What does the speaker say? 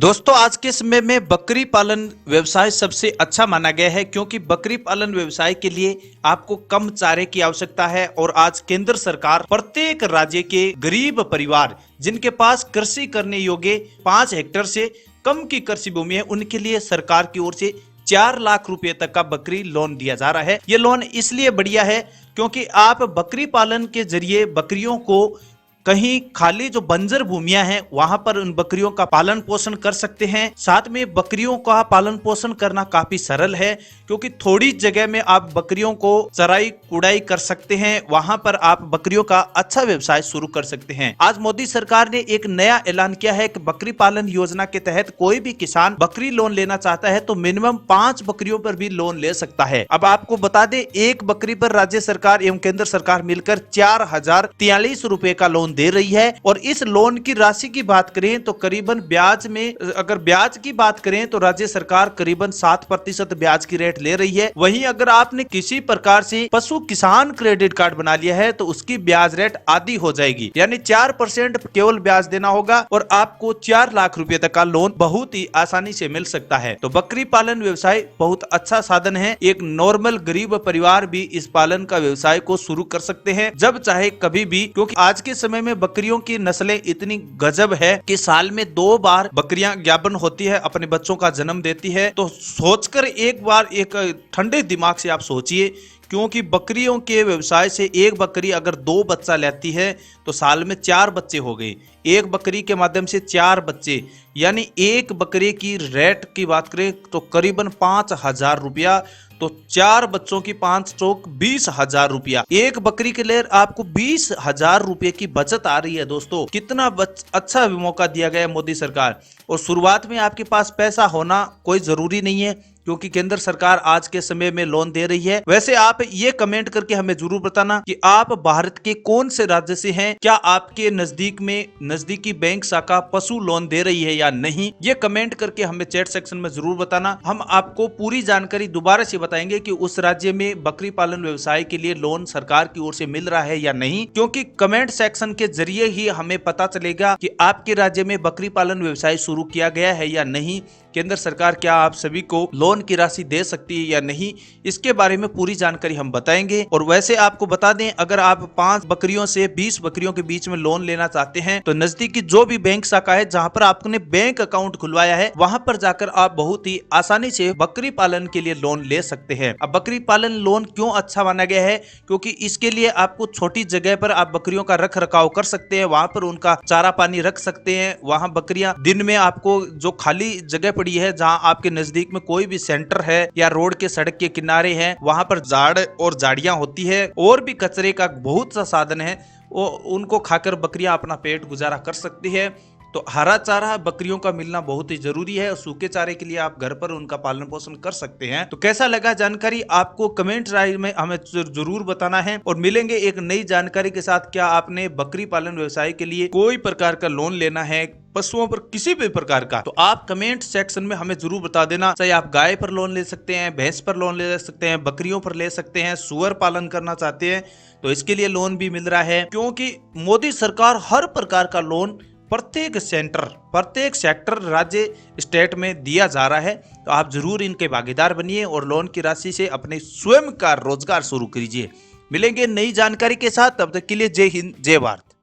दोस्तों आज के समय में बकरी पालन व्यवसाय सबसे अच्छा माना गया है क्योंकि बकरी पालन व्यवसाय के लिए आपको कम चारे की आवश्यकता है और आज केंद्र सरकार प्रत्येक राज्य के गरीब परिवार जिनके पास कृषि करने योग्य 5 हेक्टेयर से कम की कृषि भूमि है उनके लिए सरकार की ओर से 4 लाख रुपए तक का बकरी लोन दिया जा रहा है। ये लोन इसलिए बढ़िया है क्योंकि आप बकरी पालन के जरिए बकरियों को कहीं खाली जो बंजर भूमियां हैं वहां पर उन बकरियों का पालन पोषण कर सकते हैं। साथ में बकरियों का पालन पोषण करना काफी सरल है क्योंकि थोड़ी जगह में आप बकरियों को चराई कुड़ाई कर सकते हैं। वहां पर आप बकरियों का अच्छा व्यवसाय शुरू कर सकते हैं। आज मोदी सरकार ने एक नया ऐलान किया है कि बकरी पालन योजना के तहत कोई भी किसान बकरी लोन लेना चाहता है तो मिनिमम 5 बकरियों पर भी लोन ले सकता है। अब आपको बता दें एक बकरी पर राज्य सरकार एवं केंद्र सरकार मिलकर 4043 रुपए का लोन दे रही है। और इस लोन की राशि की बात करें तो करीबन ब्याज में अगर ब्याज की बात करें तो राज्य सरकार करीबन 7% ब्याज की रेट ले रही है। वहीं अगर आपने किसी प्रकार से पशु किसान क्रेडिट कार्ड बना लिया है तो उसकी ब्याज रेट आधी हो जाएगी, यानी 4% केवल ब्याज देना होगा और आपको 4 लाख रुपए तक का लोन बहुत ही आसानी से मिल सकता है। तो बकरी पालन व्यवसाय बहुत अच्छा साधन है। एक नॉर्मल गरीब परिवार भी इस पालन का व्यवसाय को शुरू कर सकते हैं जब चाहे कभी भी, क्योंकि आज के समय में बकरियों की नस्लें इतनी गजब है कि साल में 2 बार बकरियां ज्ञापन होती है, अपने बच्चों का जन्म देती है। तो सोचकर एक बार एक ठंडे दिमाग से आप सोचिए, क्योंकि बकरियों के व्यवसाय से एक बकरी अगर 2 बच्चा लेती है तो साल में 4 बच्चे हो गए। एक बकरी के माध्यम से 4 बच्चे, यानी एक बकरी की रेट की बात करें तो करीबन 5,000 रुपया। तो 4 बच्चों की 5 चौक 20,000 रुपया। एक बकरी के लिए आपको 20,000 रुपए की बचत आ रही है। दोस्तों कितना अच्छा मौका दिया गया है मोदी सरकार। और शुरुआत में आपके पास पैसा होना कोई जरूरी नहीं है क्योंकि केंद्र सरकार आज के समय में लोन दे रही है। वैसे आप ये कमेंट करके हमें जरूर बताना कि आप भारत के कौन से राज्य से हैं, क्या आपके नजदीक में नजदीकी बैंक शाखा पशु लोन दे रही है या नहीं। ये कमेंट करके हमें चैट सेक्शन में जरूर बताना। हम आपको पूरी जानकारी दोबारा से बताएंगे कि उस राज्य में बकरी पालन व्यवसाय के लिए लोन सरकार की ओर से मिल रहा है या नहीं, क्योंकि कमेंट सेक्शन के जरिए ही हमें पता चलेगा कि आपके राज्य में बकरी पालन व्यवसाय शुरू किया गया है या नहीं। केंद्र सरकार क्या आप सभी को लोन की राशि दे सकती है या नहीं, इसके बारे में पूरी जानकारी हम बताएंगे। और वैसे आपको बता दें, अगर आप 5 बकरियों से 20 बकरियों के बीच में लोन लेना चाहते हैं तो नजदीकी जो भी बैंक शाखा है जहां पर आपने बैंक अकाउंट खुलवाया है वहां पर जाकर आप बहुत ही आसानी से बकरी पालन के लिए लोन ले सकते हैं। अब बकरी पालन लोन क्यों अच्छा माना गया है, क्योंकि इसके लिए आपको छोटी जगह पर आप बकरियों का रख रखाव कर सकते हैं, वहां पर उनका चारा पानी रख सकते हैं। वहां बकरियां दिन में आपको जो खाली जगह पड़ी है जहां आपके नजदीक में कोई भी सेंटर है या रोड के सड़क के किनारे है वहां पर झाड़ और झाड़ियां होती है और भी कचरे का बहुत सा साधन है, वो उनको खाकर बकरियां अपना पेट गुजारा कर सकती है। तो हरा चारा बकरियों का मिलना बहुत ही जरूरी है और सूखे चारे के लिए आप घर पर उनका पालन पोषण कर सकते हैं। तो कैसा लगा जानकारी आपको कमेंट राय में हमें जरूर बताना है और मिलेंगे एक नई जानकारी के साथ। क्या आपने बकरी पालन व्यवसाय के लिए कोई प्रकार का लोन लेना है, पशुओं पर किसी भी प्रकार का, तो आप कमेंट सेक्शन में हमें जरूर बता देना। चाहे आप गाय पर लोन ले सकते हैं, भैंस पर लोन ले सकते हैं, बकरियों पर ले सकते हैं, सुअर पालन करना चाहते हैं तो इसके लिए लोन भी मिल रहा है। क्योंकि मोदी सरकार हर प्रकार का लोन प्रत्येक सेक्टर राज्य स्टेट में दिया जा रहा है। तो आप जरूर इनके भागीदार बनिए और लोन की राशि से अपने स्वयं का रोजगार शुरू कीजिए। मिलेंगे नई जानकारी के साथ, तब तक के लिए जय हिंद जय भारत।